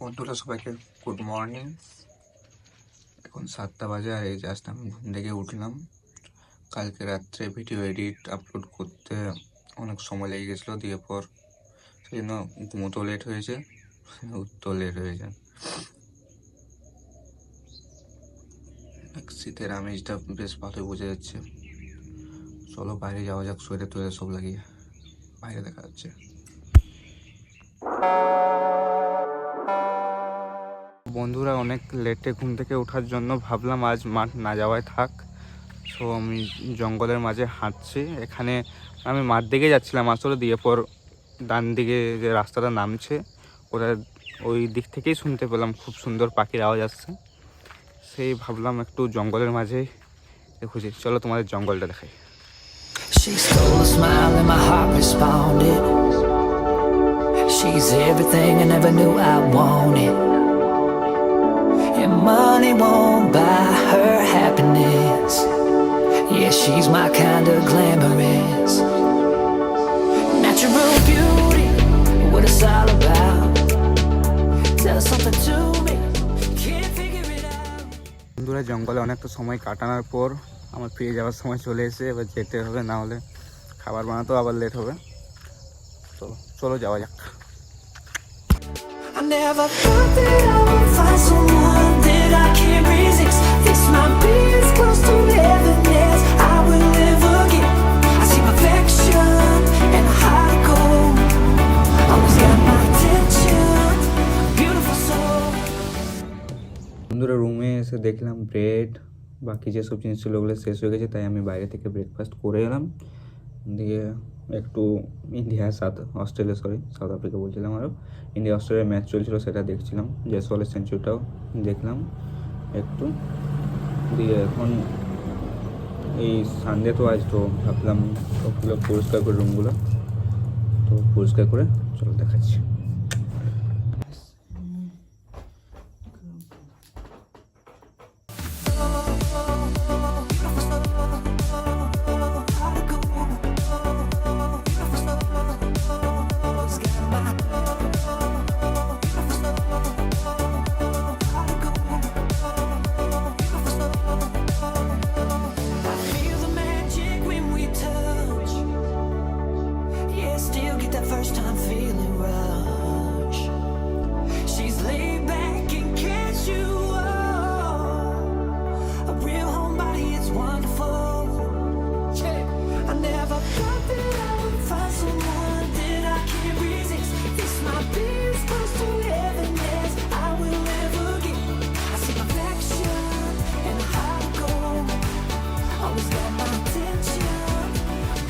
বন্ধুরা সবাইকে good morning. এখন 7টা বাজে আর এই জাস্ট আমি ঘুম থেকে উঠলাম। কালকে রাত্রে ভিডিও এডিট আপলোড করতে অনেক সময় লেগে গেছিলো, দিয়ে পর সেই জন্য ঘুমোতেও লেট হয়েছে, উঠতেও লেট হয়েছে। শীতের আমেজটা বেশ ভালোই বোঝা যাচ্ছে। চলো বাইরে যাওয়া যাক, সোয়েটার টোয়েটার সব লাগিয়ে বাইরে দেখা যাচ্ছে। বন্ধুরা অনেক লেটে ঘুম থেকে ওঠার জন্য ভাবলাম আজ মাঠ না যাওয়ায় থাক। সো আমি জঙ্গলের মাঝে হাঁটছি। এখানে আমি মাঠ দিকে যাচ্ছিলাম আসলে, দিয়ে পর ডান দিকে যে রাস্তাটা নামছে ওটা ওই দিক থেকেই শুনতে পেলাম খুব সুন্দর পাখির আওয়াজ আসছে। সেই ভাবলাম একটু জঙ্গলের মাঝে খুঁজি। চলো তোমাদের জঙ্গলটা দেখাই। She stole a smile and my heart responded. She's everything I never knew I wanted. And money won't buy her happiness. Yeah, she's my kind of glamorous. Natural beauty, what it's all about. Tell something to me, can't figure it out. বন্ধুরা জঙ্গলে অনেকটা সময় কাটানোর পর আমার ফিরে যাওয়ার সময় চলে এসে, এবার যেতে হবে, না হলে খাবার বানাতেও আবার লেট হবে। তো চলো যাওয়া যাক। I never thought that I would find someone that I can't resist. This might be as close to heaven as I will ever get. I see perfection and a heart of gold. Always got my attention, beautiful soul. বন্ধুরা রুমে এসে দেখলাম bread বাকি যেসব জিনিস ছিল ওগুলো শেষ হয়ে গেছে, তাই আমি বাইরে থেকে ব্রেকফাস্ট করে এলাম। দিয়ে একটু সাউথ আফ্রিকা বলছিলাম, আরও ইন্ডিয়া অস্ট্রেলিয়ার ম্যাচ চলছিল সেটা দেখছিলাম। জয়সওয়ালের সেঞ্চুরিটাও দেখলাম একটু। দিয়ে এখন এই সানডে তো আজ, তো ভাবলাম সবগুলো পরিষ্কার করে রুমগুলো, তো পরিষ্কার করে চলো দেখাচ্ছি। First time feeling rush. She's laid back and catch you up. A real homebody, it's wonderful. I never thought that I would find someone that I can't resist. This might be as close to heaven as I will ever get. I see perfection and a heart of gold. Always got my attention,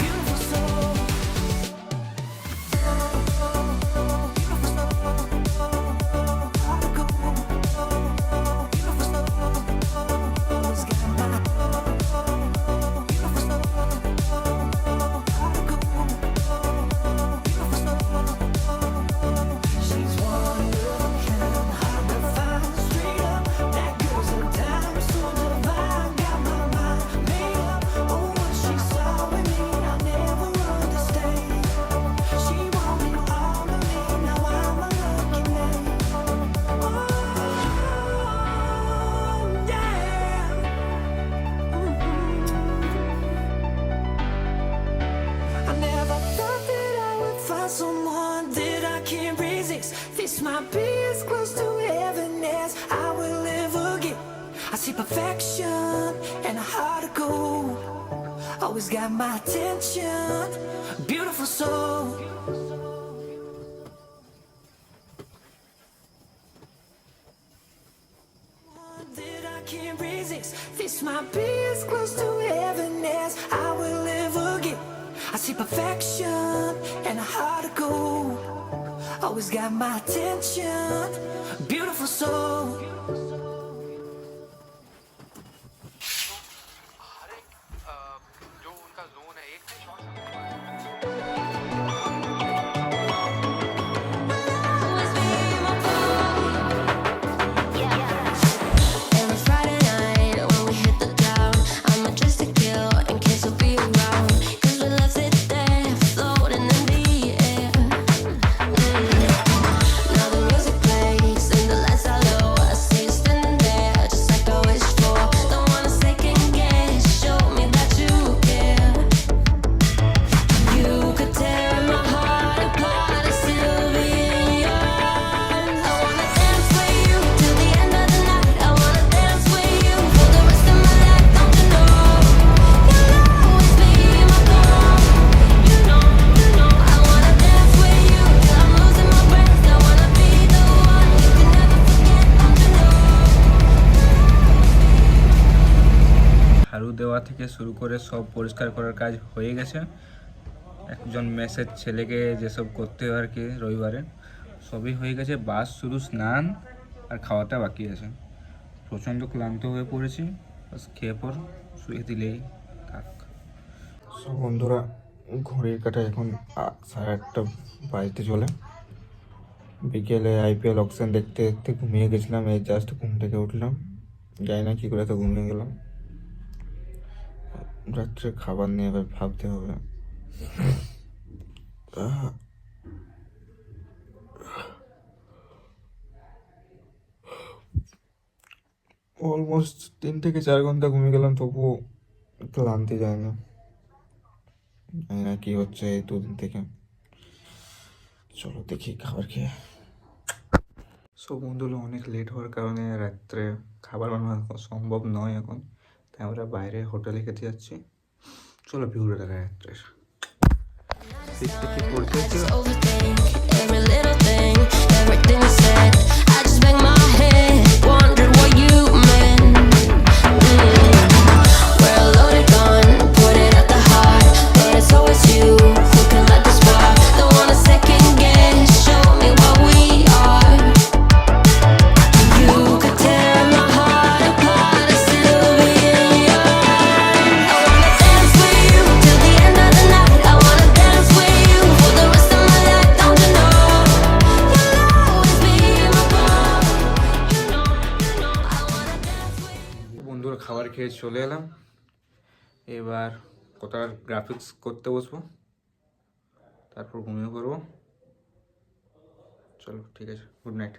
beautiful soul. Someone that I can't resist. This might be as close to heaven as I will ever get. I see perfection and a heart of gold. Always got my attention, beautiful soul. That I can't resist. This might be as close to heaven as I will ever get. I see perfection and a heart of gold. Always got my attention, beautiful soul. Now the music plays and থেকে শুরু করে সব পরিষ্কার করার কাজ হয়ে গেছে। একজন মেসের ছেলেকে যেসব করতে হয় আর কি রবিবারে সবই হয়ে গেছে, বাস শুধু স্নান আর খাওয়াটা বাকি আছে। প্রচণ্ড ক্লান্ত হয়ে পড়েছি, বাস খেয়ে পর শুয়ে দিলেই থাক। সব বন্ধুরা, ঘড়ির কাঁটা এখন 8:30 বাজতে চলে। বিকেলে আইপিএল অকশন দেখতে দেখতে ঘুমিয়ে গেছিলাম, এই জাস্ট ঘুম থেকে উঠলাম। জানি না কী করে তো ঘুমিয়ে গেলাম। রাত্রে খাবার নিয়ে এবার ভাবতে হবে। অলমোস্ট 3 থেকে 4 ঘন্টা ঘুমিয়ে গেলাম, তবুও ক্লান্তি যায় না। জানি না কী হচ্ছে এই 2 দিন থেকে। চলো দেখি খাবার খেয়ে। সো বন্ধুরা, অনেক লেট হওয়ার কারণে রাত্রে খাবার বানানো সম্ভব নয় এখন, তাই আমরা বাইরে হোটেলে খেতে যাচ্ছি। চলো ভিউটা দেখা রাত্রে কি করতে I just overthink every little thing, everything you said. I just bang my head, wondered what you meant. We're a loaded gun, put it at the heart, but it's always you who can light the spark. Don't want a second guess, show me what we are. You could tear my heart apart, I still be in your arms. I wanna dance with you till the end of the night. I wanna dance with you for the rest of my life. Don't you know? You'll always be my boy. You know, I wanna dance with you. বন্ধুরা, খাবার খেয়ে চলে এলাম। এবার কোথাও graphics করতে বসবো, তারপর ঘুমিয়ে পড়বো। চলো ঠিক আছে, গুড নাইট।